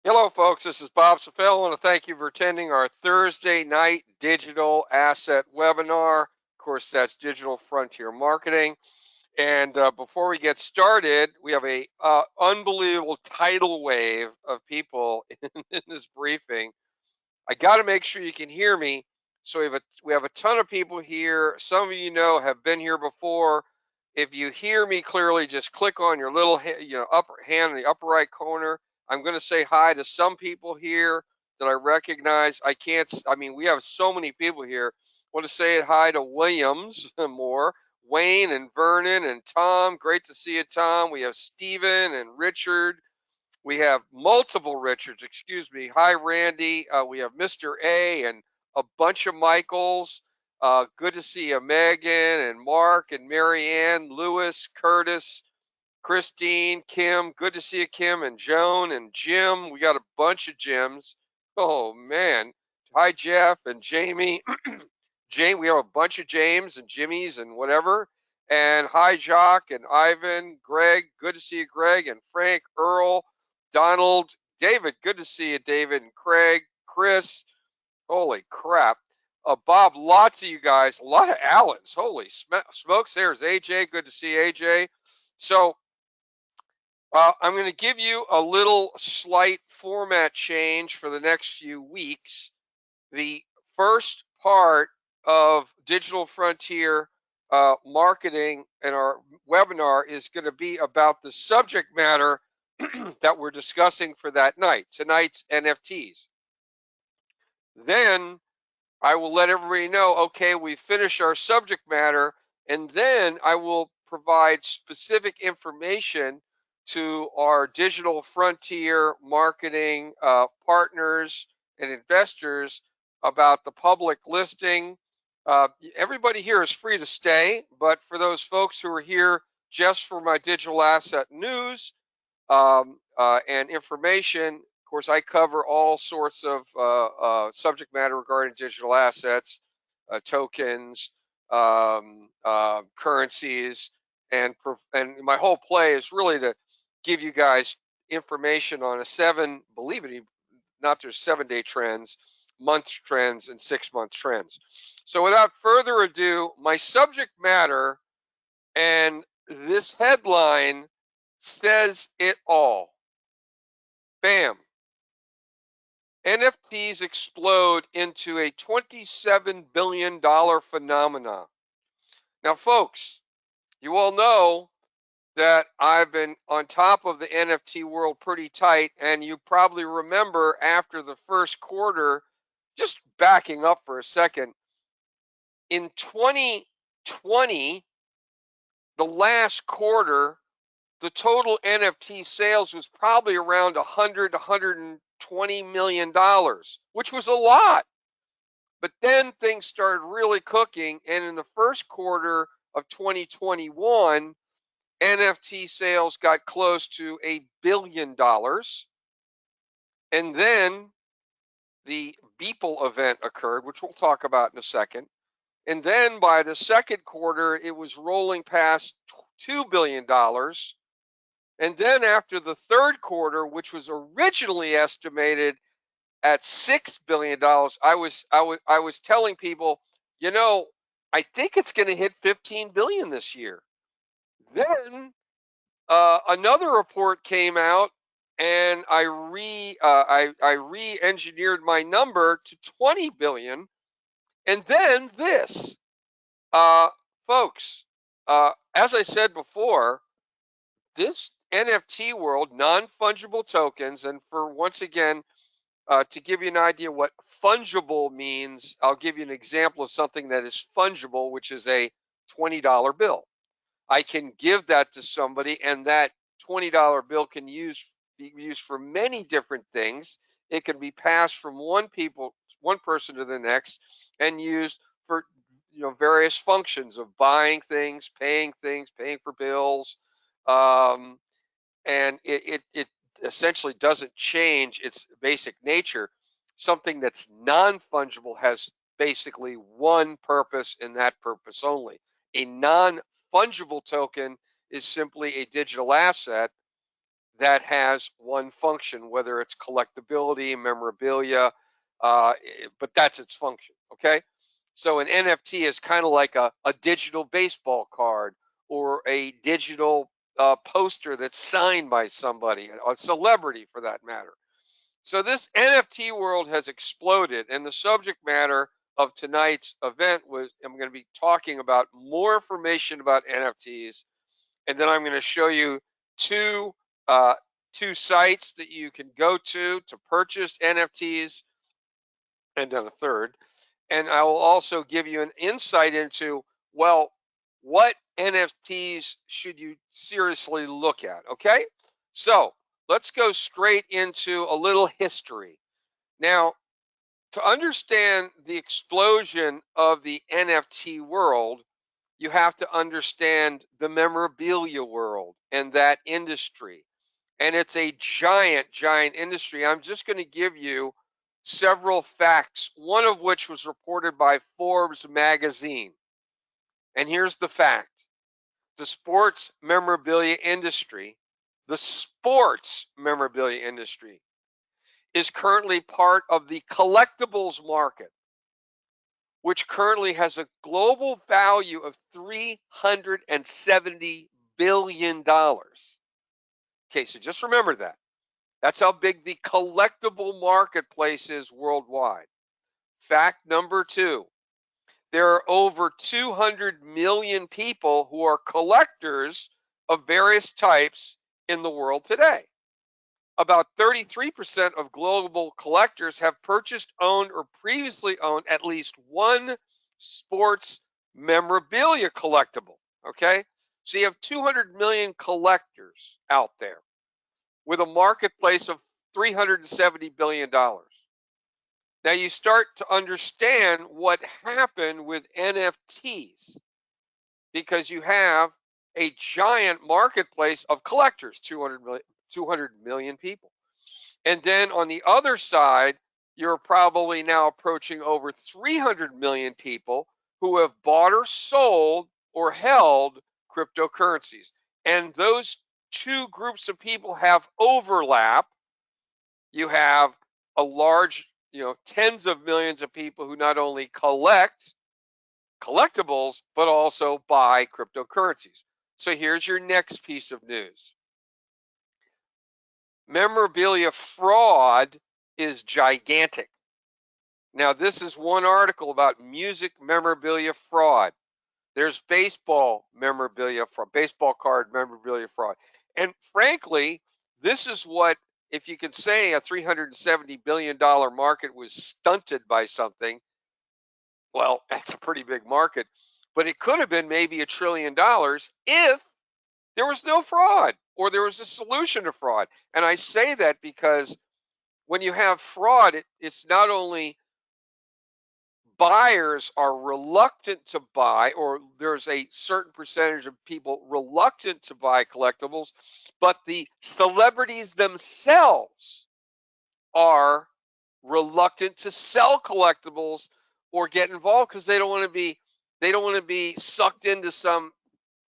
Hello, folks. This is Bob Safel. I want to thank you for attending our Thursday night digital asset webinar. Of course, that's Digital Frontier Marketing. And before we get started, we have a unbelievable tidal wave of people in this briefing. I got to make sure you can hear me. So we have a ton of people here. Some of you know have been here before. If you hear me clearly, just click on your little upper hand in the upper right corner. I'm going to say hi to some people here that I recognize. I can't. I mean, we have so many people here. I want to say hi to Williams Moore, Wayne and Vernon and Tom. Great to see you, Tom. We have Stephen and Richard. We have multiple Richards, excuse me. Hi, Randy. We have Mr. A and a bunch of Michaels. Good to see you, Megan and Mark and Marianne, Lewis, Curtis, Christine, Kim. Good to see you, Kim and Joan and Jim. We got a bunch of Jims. Oh, man. Hi, Jeff and Jamie. Jane, we have a bunch of James and Jimmys and whatever. And hi, Jock and Ivan, Greg. Good to see you, Greg, and Frank, Earl, Donald, David. Good to see you, David and Craig, Chris. Holy crap. Bob, lots of you guys, a lot of Allens. Holy smokes. There's AJ. Good to see AJ. So I'm going to give you a little slight format change for the next few weeks. The first part of Digital Frontier marketing and our webinar is going to be about the subject matter that we're discussing for that night, tonight's NFTs. Then I will let everybody know, okay, we finished our subject matter, and then I will provide specific information to our Digital Frontier marketing partners and investors about the public listing. Everybody here is free to stay, but for those folks who are here just for my digital asset news and information, of course, I cover all sorts of subject matter regarding digital assets, tokens, currencies, and my whole play is really to give you guys information on believe it or not, there's 7-day trends, month trends, and 6-month trends. So without further ado, my subject matter and this headline says it all. Bam. NFTs explode into a $27 billion phenomenon. Now, folks, you all know that I've been on top of the NFT world pretty tight, and you probably remember after the first quarter, just backing up for a second, in 2020, the last quarter, the total NFT sales was probably around 100 to 120 million dollars, which was a lot. But then things started really cooking, and in the first quarter of 2021, NFT sales got close to $1 billion. And then the Beeple event occurred, which we'll talk about in a second. And then by the second quarter, it was rolling past $2 billion. And then after the third quarter, which was originally estimated at $6 billion, I was telling people, I think it's going to hit 15 billion this year. Then another report came out, and I re-engineered my number to 20 billion. And then this, uh, folks, as I said before, this NFT world, non-fungible tokens, and for once again, to give you an idea what fungible means, I'll give you an example of something that is fungible, which is a $20 bill. I can give that to somebody, and that $20 bill can be used for many different things. It can be passed from one person to the next, and used for various functions of buying things, paying for bills, um, and it essentially doesn't change its basic nature. Something that's non-fungible has basically one purpose and that purpose only. A non-fungible token is simply a digital asset that has one function, whether it's collectability, memorabilia, but that's its function, okay? So an NFT is kind of like a digital baseball card or a digital poster that's signed by somebody, a celebrity for that matter. So this NFT world has exploded, and the subject matter of tonight's event was I'm going to be talking about more information about NFTs, and then I'm going to show you two uh, two sites that you can go to purchase NFTs, and then a third. And I will also give you an insight into, well, what NFTs should you seriously look at, okay? So let's go straight into a little history. Now, to understand the explosion of the NFT world, you have to understand the memorabilia world and that industry. And it's a giant, giant industry. I'm just going to give you several facts, one of which was reported by Forbes magazine. And here's the fact: the sports memorabilia industry, is currently part of the collectibles market, which currently has a global value of $370 billion. Okay, so just remember that. That's how big the collectible marketplace is worldwide. Fact number two: there are over 200 million people who are collectors of various types in the world today. About 33% of global collectors have purchased, owned, or previously owned at least one sports memorabilia collectible. Okay? So you have 200 million collectors out there with a marketplace of $370 billion. Now you start to understand what happened with NFTs, because you have a giant marketplace of collectors, 200 million people. And then on the other side, you're probably now approaching over 300 million people who have bought or sold or held cryptocurrencies. And those two groups of people have overlap. You have a large, tens of millions of people who not only collect collectibles, but also buy cryptocurrencies. So here's your next piece of news: memorabilia fraud is gigantic. Now, this is one article about music memorabilia fraud. There's baseball memorabilia fraud, baseball card memorabilia fraud. And frankly, this is what, if you can say a $370 billion market was stunted by something, well, that's a pretty big market. But it could have been maybe $1 trillion if there was no fraud or there was a solution to fraud. And I say that because when you have fraud, it's not only buyers are reluctant to buy, or there's a certain percentage of people reluctant to buy collectibles, but the celebrities themselves are reluctant to sell collectibles or get involved because they don't want to be sucked into some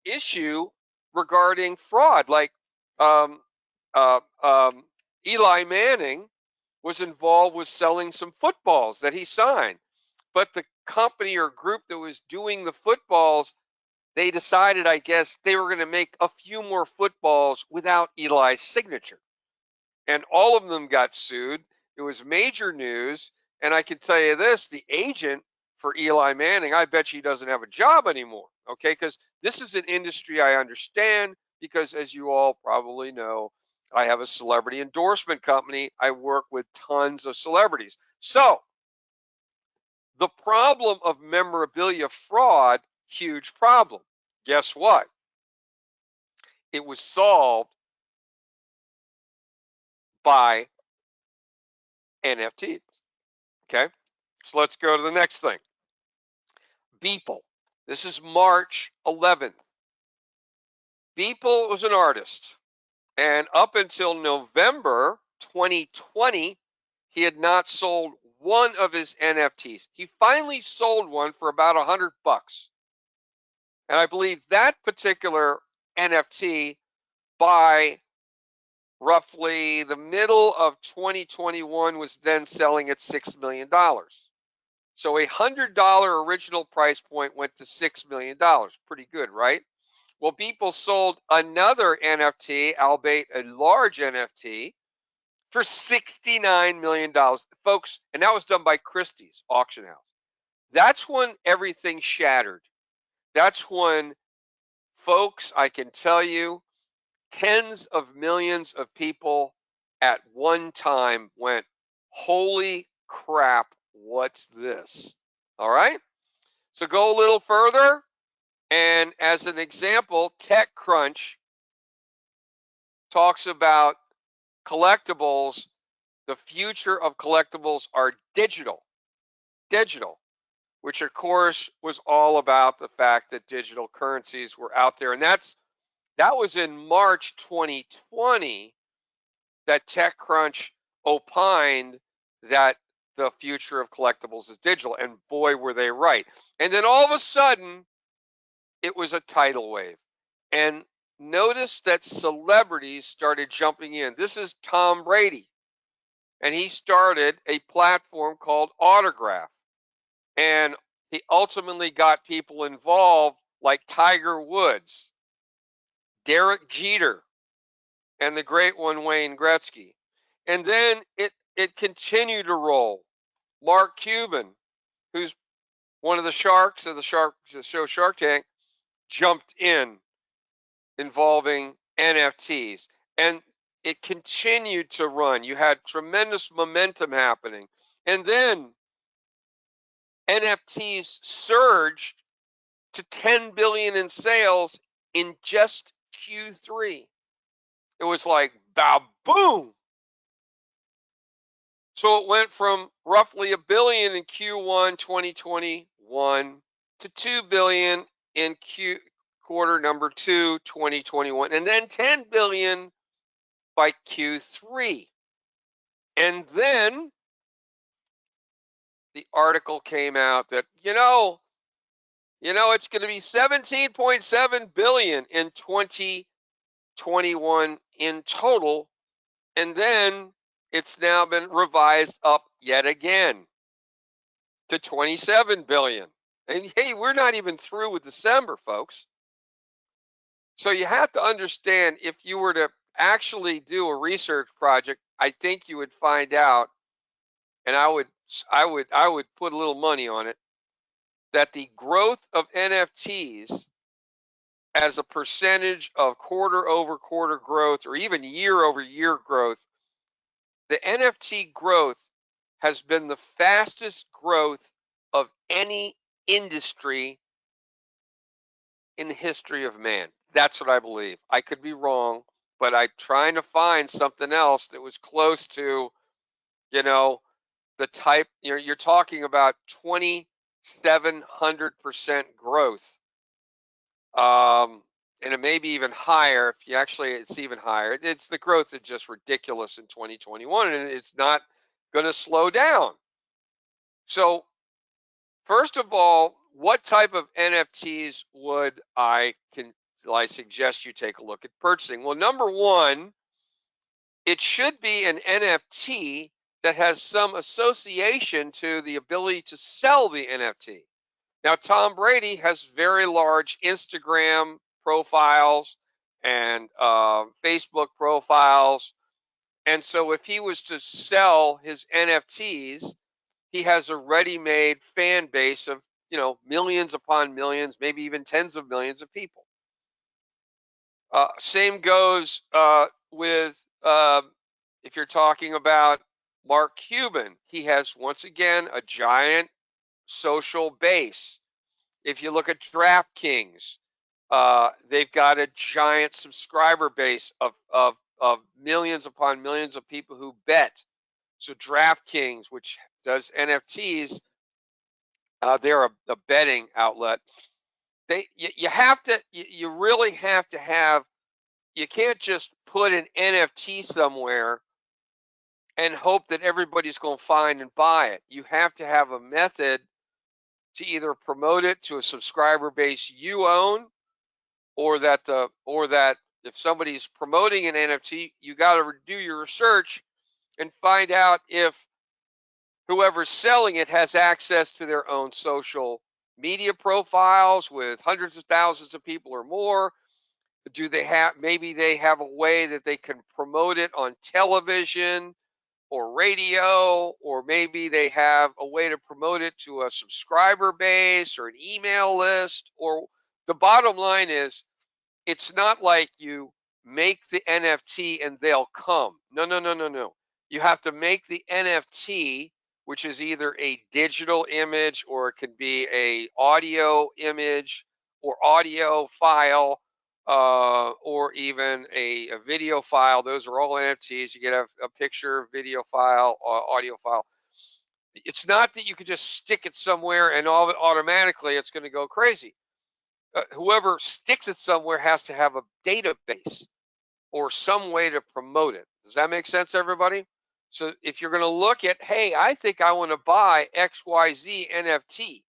issue regarding fraud. Like um, uh, um, Eli Manning was involved with selling some footballs that he signed, but the company or group that was doing the footballs, they decided, I guess, they were going to make a few more footballs without Eli's signature. And all of them got sued. It was major news. And I can tell you this: the agent for Eli Manning, I bet you he doesn't have a job anymore. Okay, because this is an industry I understand, because as you all probably know, I have a celebrity endorsement company. I work with tons of celebrities. So the problem of memorabilia fraud, huge problem. Guess what? It was solved by NFTs. Okay, so let's go to the next thing. Beeple. This is March 11th. Beeple was an artist, and up until November 2020, he had not sold one of his NFTs. He finally sold one for about $100. And I believe that particular NFT by roughly the middle of 2021 was then selling at $6 million. So a $100 original price point went to $6 million. Pretty good, right? Well, people sold another NFT, albeit a large NFT, for $69 million. Folks, and that was done by Christie's auction house. That's when everything shattered. That's when, folks, I can tell you, tens of millions of people at one time went, holy crap, what's this? All right? So go a little further. And as an example, TechCrunch talks about collectibles. The future of collectibles are digital, which of course was all about the fact that digital currencies were out there. And that was in March 2020 that TechCrunch opined that the future of collectibles is digital. And boy, were they right. And then all of a sudden, it was a tidal wave. And notice that celebrities started jumping in. This is Tom Brady. And he started a platform called Autograph. And he ultimately got people involved like Tiger Woods, Derek Jeter, and the great one, Wayne Gretzky. And then it continued to roll. Mark Cuban, who's one of the sharks of the show Shark Tank, jumped in involving NFTs. And it continued to run. You had tremendous momentum happening. And then NFTs surged to 10 billion in sales in just Q3. It was like, bow, boom. So it went from roughly $1 billion in Q1 2021 to $2 billion in quarter number 2 2021, and then 10 billion by Q3. And then the article came out that it's going to be 17.7 billion in 2021 in total, and then it's now been revised up yet again to 27 billion. And hey, we're not even through with December, folks. So you have to understand, if you were to actually do a research project, I think you would find out, and I would put a little money on it, that the growth of NFTs as a percentage of quarter over quarter growth, or even year over year growth, the NFT growth has been the fastest growth of any industry in the history of man. That's what I believe. I could be wrong, but I'm trying to find something else that was close to, the type. You're talking about 2,700% growth. And it may be even higher. It's even higher. It's the growth is just ridiculous in 2021, and it's not going to slow down. So, first of all, what type of NFTs would I suggest you take a look at purchasing? Well, number one, it should be an NFT that has some association to the ability to sell the NFT. Now, Tom Brady has very large Instagram profiles and Facebook profiles. And so if he was to sell his NFTs, he has a ready-made fan base of, millions upon millions, maybe even tens of millions of people. Same goes with if you're talking about Mark Cuban. He has, once again, a giant social base. If you look at DraftKings, they've got a giant subscriber base of millions upon millions of people who bet. So DraftKings, which does NFTs, they're a betting outlet. You really have to have. You can't just put an NFT somewhere and hope that everybody's going to find and buy it. You have to have a method to either promote it to a subscriber base you own, or that if somebody's promoting an NFT, you got to do your research and find out if whoever's selling it has access to their own social media profiles with hundreds of thousands of people or more. Do they have, maybe they have a way that they can promote it on television or radio, or maybe they have a way to promote it to a subscriber base or an email list. Or the bottom line is, it's not like you make the NFT and they'll come. No, no, no, no, no. You have to make the NFT, which is either a digital image or it can be a audio image or audio file, or even a video file. Those are all NFTs. You get a picture, video file, audio file. It's not that you can just stick it somewhere and all of it automatically it's going to go crazy. Whoever sticks it somewhere has to have a database or some way to promote it. Does that make sense, everybody? So if you're going to look at, hey, I think I want to buy XYZ NFT,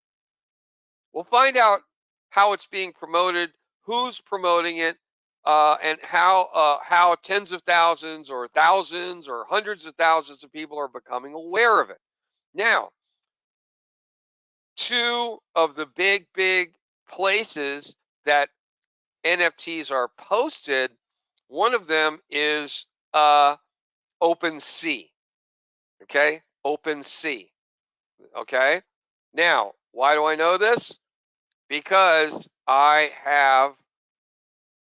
we'll find out how it's being promoted, who's promoting it, and how tens of thousands or thousands or hundreds of thousands of people are becoming aware of it. Now, two of the big places that NFTs are posted, one of them is OpenSea. Okay, OpenSea. Okay, now why do I know this? Because I have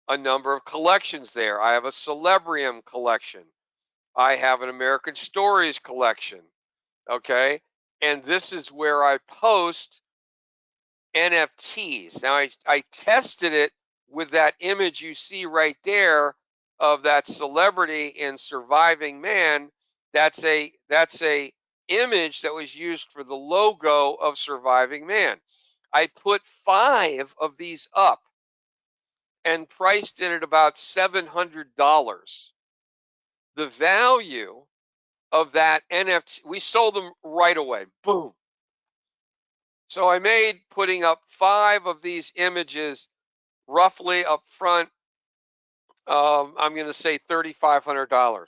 a number of collections there. I have a Celebrium collection. I have an American Stories collection. Okay, and this is where I post NFTs. Now I tested it with that image you see right there of that celebrity in Surviving Man. That's a image that was used for the logo of Surviving Man. I put 5 of these up and priced it at about $700. The value of that NFT, we sold them right away. Boom. So I made putting up 5 of these images roughly up front, I'm going to say $3,500.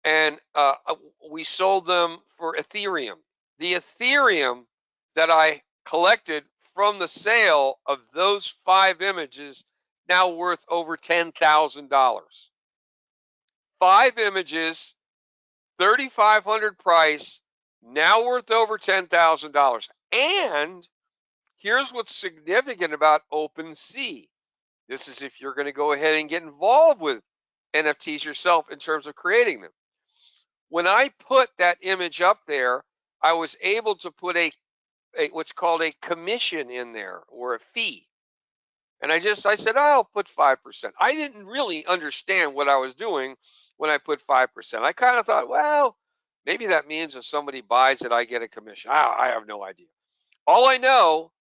And we sold them for Ethereum. The Ethereum that I collected from the sale of those 5 images now worth over $10,000. 5 images, $3,500 price, now worth over $10,000. And here's what's significant about OpenSea. This is if you're going to go ahead and get involved with NFTs yourself in terms of creating them. When I put that image up there, I was able to put a what's called a commission in there, or a fee. And I said, oh, I'll put 5%. I didn't really understand what I was doing when I put 5%. I kind of thought, well, maybe that means if somebody buys it, I get a commission. I have no idea. All I know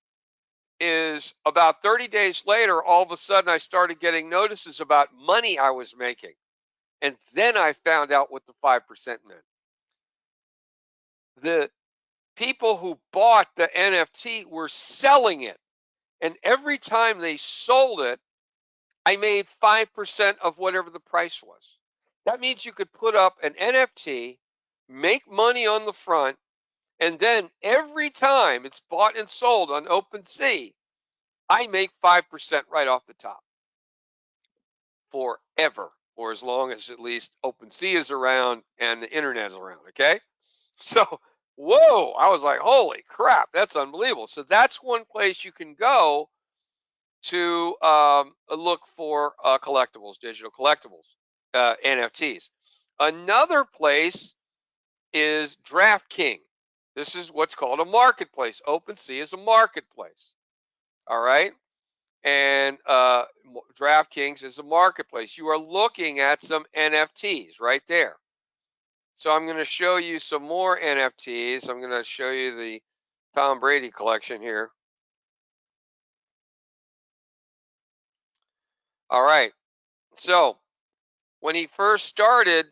is about 30 days later, all of a sudden I started getting notices about money I was making. And then I found out what the 5% meant. The people who bought the NFT were selling it. And every time they sold it, I made 5% of whatever the price was. That means you could put up an NFT, make money on the front, and then every time it's bought and sold on OpenSea, I make 5% right off the top forever, or as long as at least OpenSea is around and the internet is around. Okay, so whoa, I was like, holy crap, that's unbelievable. So that's one place you can go to look for collectibles, digital collectibles, NFTs. Another place is DraftKings. This is what's called a marketplace. OpenSea is a marketplace. All right. And DraftKings is a marketplace. You are looking at some NFTs right there. So I'm going to show you some more NFTs. I'm going to show you the Tom Brady collection here. All right. So when he first started,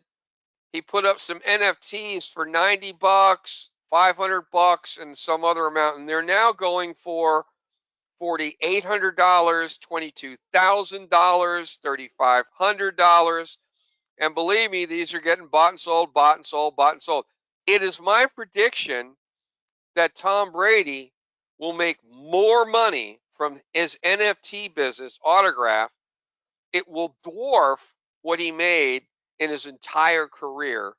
he put up some NFTs for $90, $500, and some other amount, and they're now going for $4,800, $22,000, $3,500. And believe me, these are getting bought and sold, bought and sold, bought and sold. It is my prediction that Tom Brady will make more money from his NFT business, Autograph. It will dwarf what he made in his entire career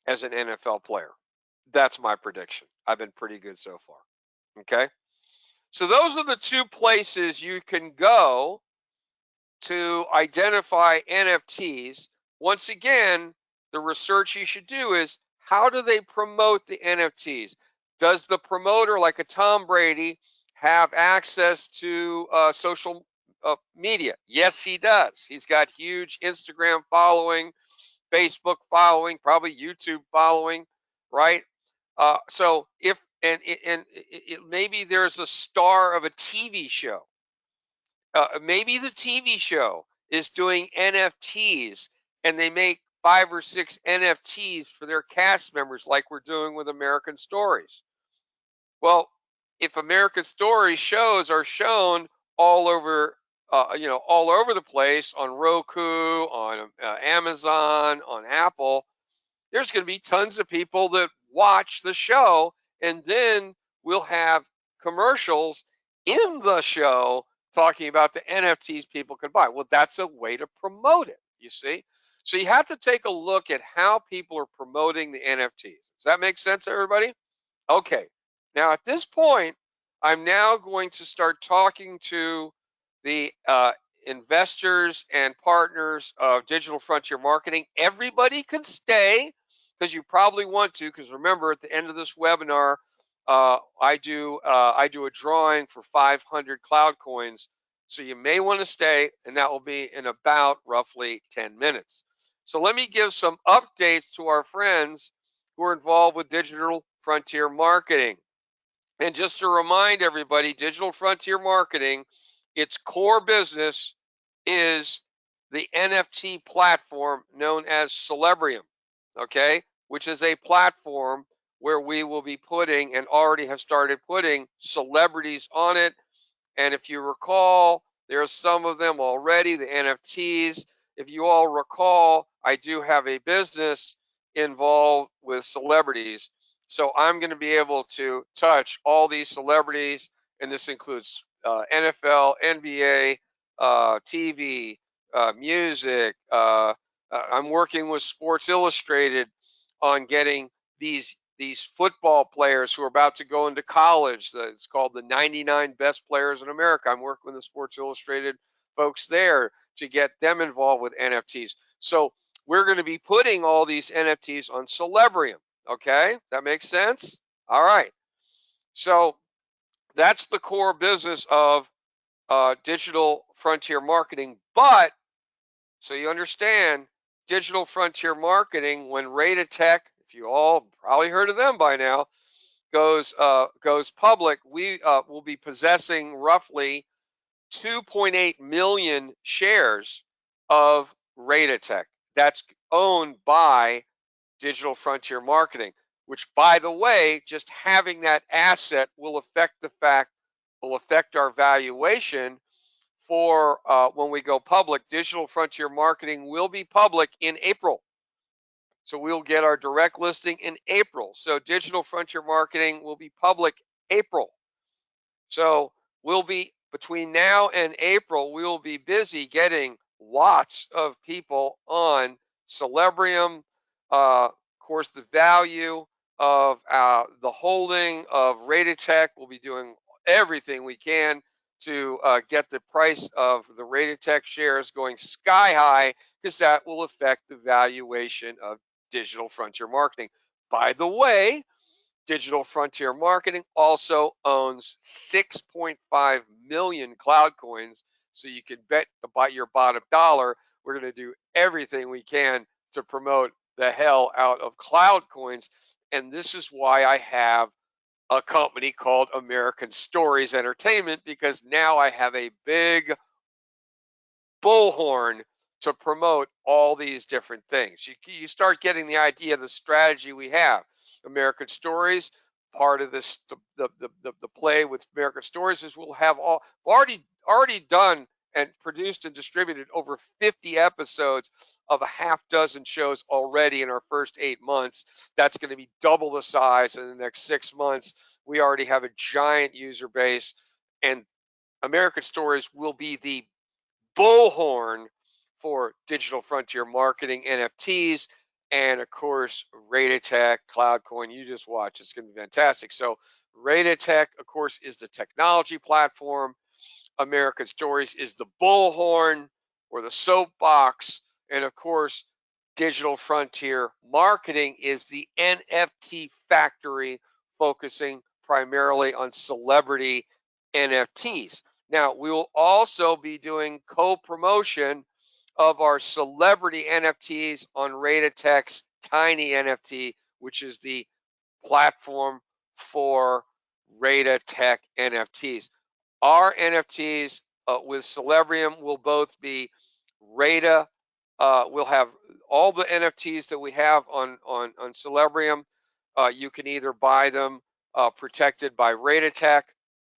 as an NFL player. That's my prediction. I've been pretty good so far. Okay. So those are the two places you can go to identify NFTs. Once again, the research you should do is how do they promote the NFTs? Does the promoter, like a Tom Brady, have access to social media? Yes, he does. He's got huge Instagram following, Facebook following, probably YouTube following, right? So if and maybe there's a star of a TV show. Maybe the TV show is doing NFTs and they make 5 or 6 NFTs for their cast members, like we're doing with American Stories. Well, if American Stories shows are shown all over, all over the place on Roku, on Amazon, on Apple, there's going to be tons of people that watch the show, and then we'll have commercials in the show talking about the NFTs people can buy. Well, that's a way to promote it, you see? So you have to take a look at how people are promoting the NFTs. Does that make sense, everybody? Okay. Now, at this point, I'm now going to start talking to the investors and partners of Digital Frontier Marketing. Everybody can stay because you probably want to, because remember, at the end of this webinar, I do a drawing for 500 cloud coins. So you may want to stay, and that will be in about roughly 10 minutes. So let me give some updates to our friends who are involved with Digital Frontier Marketing. And just to remind everybody, Digital Frontier Marketing, its core business is the NFT platform known as Celebrium, okay, which is a platform where we will be putting and already have started putting celebrities on it. And if you recall, there are some of them already, the NFTs. If you all recall, I do have a business involved with celebrities. So I'm going to be able to touch all these celebrities, and this includes NFL, NBA, TV, music. I'm working with Sports Illustrated on getting these football players who are about to go into college. It's called the 99 Best Players in America. I'm working with the Sports Illustrated folks there to get them involved with NFTs. So we're going to be putting all these NFTs on Celebrium. Okay, that makes sense? All right. So that's the core business of Digital Frontier Marketing. But so you understand, Digital Frontier Marketing, when Radatech, if you all probably heard of them by now, goes public, we will be possessing roughly 2.8 million shares of Radatech. That's owned by Digital Frontier Marketing, which, by the way, just having that asset will affect our valuation for when we go public. Digital Frontier Marketing will be public in April. So we'll get our direct listing in April. So Digital Frontier Marketing will be public April. So we'll be, between now and April, we will be busy getting lots of people on Celebrium. Of course, the value of the holding of Radatech, we'll be doing everything we can to get the price of the Radatech shares going sky high, because that will affect the valuation of Digital Frontier Marketing. By the way, Digital Frontier Marketing also owns 6.5 million cloud coins, so you can bet your bottom dollar we're going to do everything we can to promote the hell out of cloud coins. And this is why I have a company called American Stories Entertainment, because now I have a big bullhorn to promote all these different things. You start getting the idea of the strategy we have. American Stories, part of this, the play with American Stories is we'll have already done and produced and distributed over 50 episodes of a half dozen shows already in our first 8 months. That's going to be double the size in the next 6 months. We already have a giant user base, and American Stories will be the bullhorn for digital frontier marketing, NFTs, and of course, Radatech, Cloudcoin. You just watch. It's going to be fantastic. So Radatech, of course, is the technology platform. American Stories is the bullhorn or the soapbox. And of course, Digital Frontier Marketing is the NFT factory, focusing primarily on celebrity NFTs. Now, we will also be doing co-promotion of our celebrity NFTs on Radatech's Tiny NFT, which is the platform for Radatech NFTs. Our NFTs with Celebrium will both be Rata. We'll have all the NFTs that we have on Celebrium. You can either buy them protected by Radatech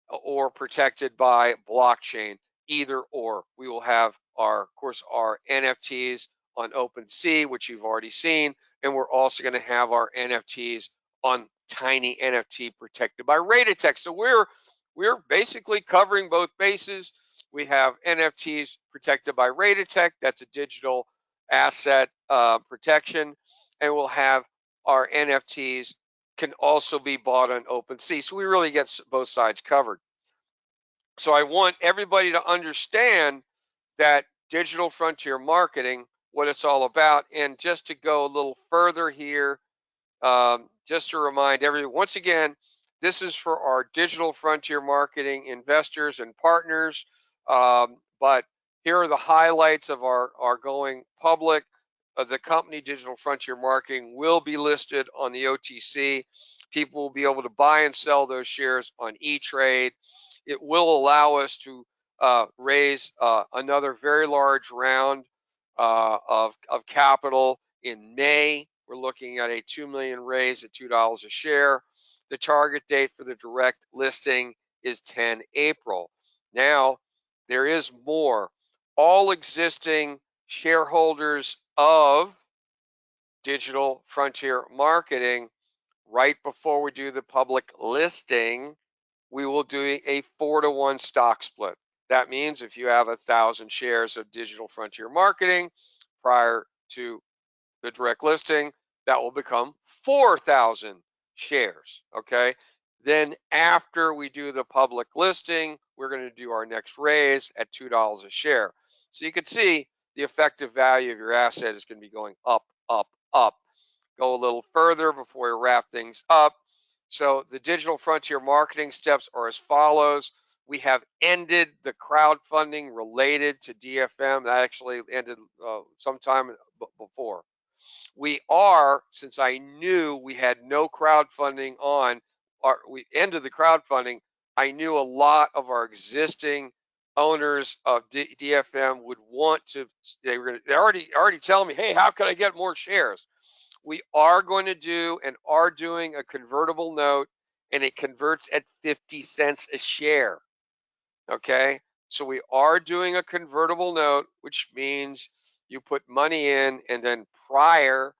or protected by blockchain, either or. We will have of course, our NFTs on OpenSea, which you've already seen, and we're also going to have our NFTs on Tiny NFT protected by Radatech. So we're basically covering both bases. We have NFTs protected by Radatech. That's a digital asset protection, and we'll have our NFTs can also be bought on OpenSea. So we really get both sides covered. So I want everybody to understand that digital frontier marketing, what it's all about. And just to go a little further here, just to remind everyone, once again, this is for our digital frontier marketing investors and partners. But here are the highlights of our going public. The company Digital Frontier Marketing will be listed on the OTC. People will be able to buy and sell those shares on E-Trade. It will allow us to raise another very large round of capital in May. We're looking at a $2 million raise at $2 a share. The target date for the direct listing is 10 April. Now, there is more. All existing shareholders of Digital Frontier Marketing, right before we do the public listing, we will do a 4-to-1 stock split. That means if you have 1,000 shares of Digital Frontier Marketing prior to the direct listing, that will become 4,000 shares. Okay. Then after we do the public listing, we're going to do our next raise at $2 a share. So you can see the effective value of your asset is going to be going up, up, up. Go a little further before we wrap things up. So the Digital Frontier Marketing steps are as follows. We have ended the crowdfunding related to DFM. That actually ended sometime before. We are, since I knew we had no crowdfunding on, we ended the crowdfunding. I knew a lot of our existing owners of DFM would want to. They're already telling me, hey, how can I get more shares? We are going to do and are doing a convertible note, and it converts at 50 cents a share. Okay, so we are doing a convertible note, which means you put money in, and then prior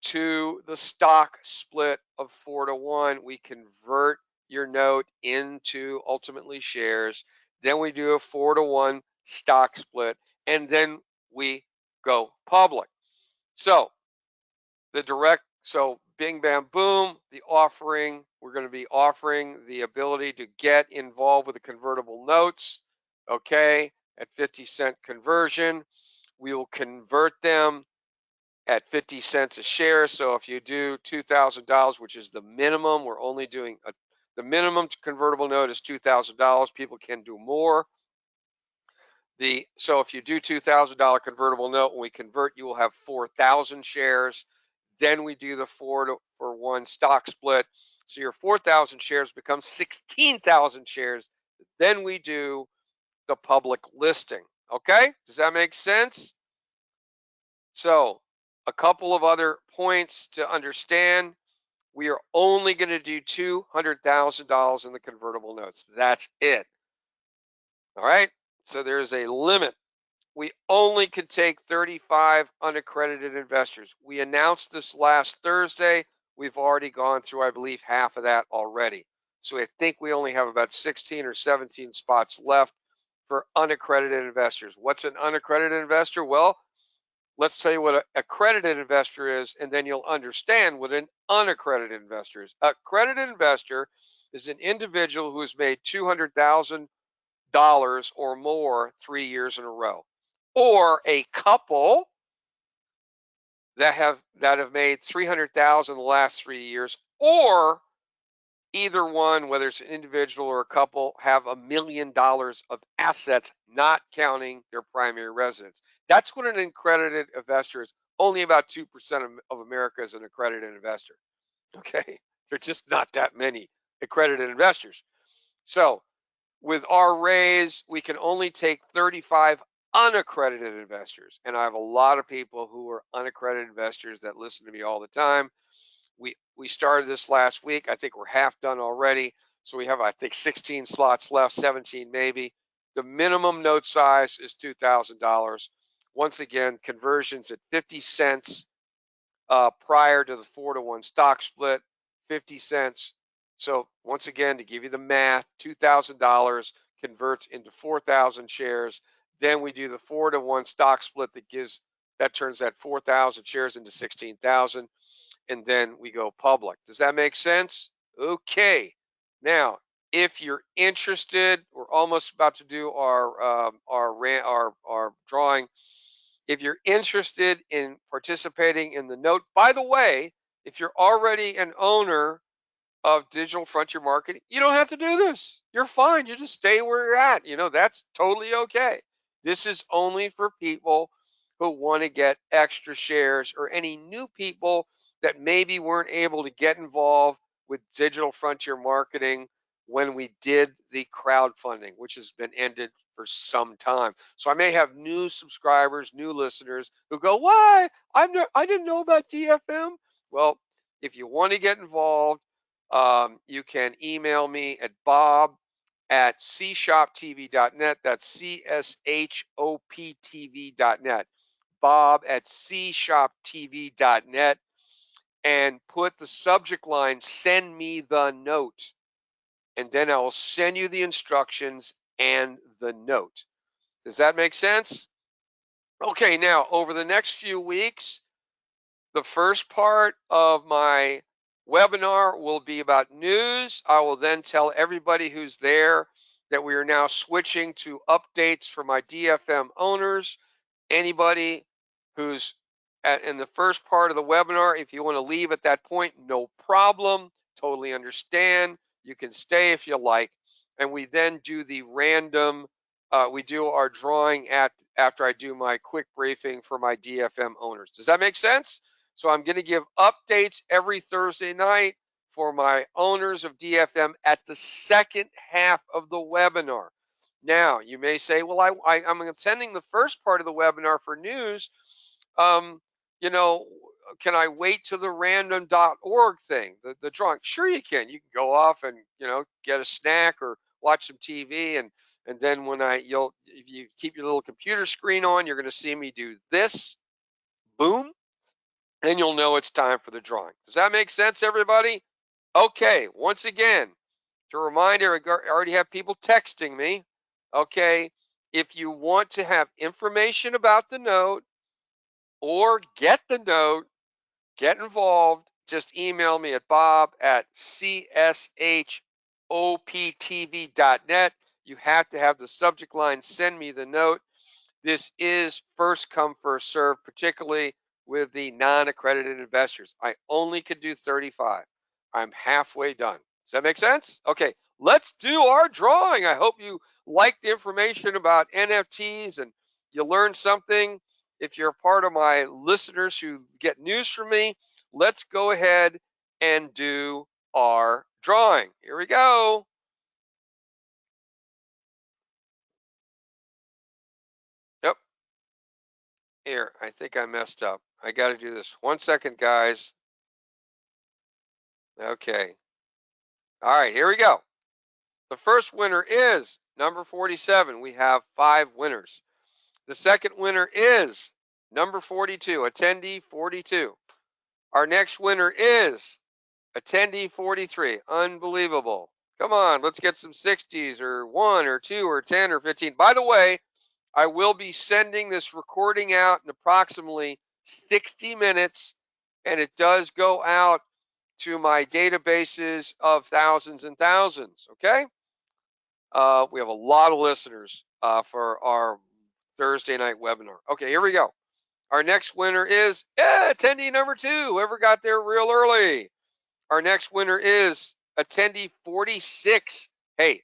to the stock split of 4-to-1, we convert your note into ultimately shares. Then we do a 4-to-1 stock split, and then we go public. So bing, bam, boom, the offering, we're going to be offering the ability to get involved with the convertible notes, okay, at 50-cent conversion. We will convert them at 50 cents a share. So if you do $2,000, which is the minimum, we're only doing the minimum convertible note is $2,000. People can do more. So if you do $2,000 convertible note, when we convert, you will have 4,000 shares. Then we do the 4-to-1 stock split. So your 4,000 shares becomes 16,000 shares. Then we do the public listing. Okay, does that make sense? So a couple of other points to understand. We are only going to do $200,000 in the convertible notes. That's it. All right. So there's a limit. We only could take 35 unaccredited investors. We announced this last Thursday. We've already gone through, I believe, half of that already. So I think we only have about 16 or 17 spots left for unaccredited investors. What's an unaccredited investor? Well, let's tell you what an accredited investor is, and then you'll understand what an unaccredited investor is. Accredited investor is an individual who has made $200,000 or more 3 years in a row, or a couple that have made 300,000 the last 3 years, or either one, whether it's an individual or a couple, have $1 million of assets, not counting their primary residence. That's what an accredited investor is. Only about 2% of America is an accredited investor. Okay, there's just not that many accredited investors. So with our raise, we can only take 35 unaccredited investors. And I have a lot of people who are unaccredited investors that listen to me all the time. We started this last week. I think we're half done already. So we have, I think, 16 slots left, 17 maybe. The minimum note size is $2,000. Once again, conversions at 50 cents prior to the 4-to-1 stock split, 50 cents. So once again, to give you the math, $2,000 converts into 4,000 shares. Then we do the 4-to-1 stock split that turns that 4,000 shares into 16,000, and then we go public. Does that make sense? Okay. Now, if you're interested, we're almost about to do our drawing. If you're interested in participating in the note, by the way, if you're already an owner of Digital Frontier Marketing, you don't have to do this. You're fine. You just stay where you're at. That's totally okay. This is only for people who want to get extra shares, or any new people that maybe weren't able to get involved with Digital Frontier Marketing when we did the crowdfunding, which has been ended for some time. So I may have new subscribers, new listeners who go, "Why? I didn't know about DFM." Well, if you want to get involved, you can email me at bob@cshoptv.net. That's CSHOPTV.net. bob@cshoptv.net, and put the subject line, "Send me the note." And then I will send you the instructions and the note. Does that make sense? Okay, now over the next few weeks, the first part of my webinar will be about news. I will then tell everybody who's there that we are now switching to updates for my DFM owners. Anybody who's in the first part of the webinar, if you want to leave at that point, no problem. Totally understand. You can stay if you like. And we then do the random, we do our drawing after I do my quick briefing for my DFM owners. Does that make sense? So I'm going to give updates every Thursday night for my owners of DFM at the second half of the webinar. Now, you may say, "Well, I'm attending the first part of the webinar for news. Um, you know, can I wait to the random.org thing, the drawing?" Sure, you can. You can go off and, get a snack or watch some TV, and then if you keep your little computer screen on, you're going to see me do this, boom, and you'll know it's time for the drawing. Does that make sense, everybody? Okay, once again, to remind I already have people texting me. Okay, if you want to have information about the note or get the note, get involved, just email me at bob@cshoptv.net. You have to have the subject line, "Send me the note." This is first come, first serve, particularly with the non-accredited investors. I only could do 35. I'm halfway done. Does that make sense? Okay, let's do our drawing. I hope you like the information about NFTs and you learned something. If you're a part of my listeners who get news from me, let's go ahead and do our drawing. Here we go. Yep. Here, I think I messed up. I got to do this. 1 second, guys. Okay. All right, here we go. The first winner is number 47. We have 5 winners. The second winner is number 42, attendee 42. Our next winner is attendee 43. Unbelievable. Come on, let's get some 60s or 1 or 2 or 10 or 15. By the way, I will be sending this recording out in approximately 60 minutes, and it does go out to my databases of thousands and thousands. Okay? We have a lot of listeners for our Thursday night webinar. Okay, here we go. Our next winner is attendee number 2. Whoever got there real early. Our next winner is attendee 46. Hey,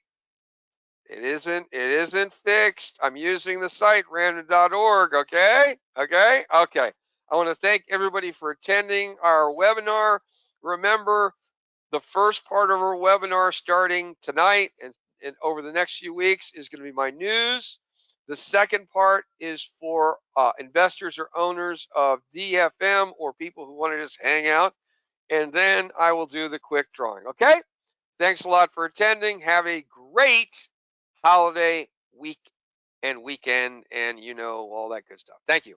it isn't fixed. I'm using the site random.org. Okay. I want to thank everybody for attending our webinar. Remember, the first part of our webinar starting tonight and over the next few weeks is going to be my news. The second part is for investors or owners of DFM or people who want to just hang out. And then I will do the quick drawing. Okay. Thanks a lot for attending. Have a great holiday week and weekend and all that good stuff. Thank you.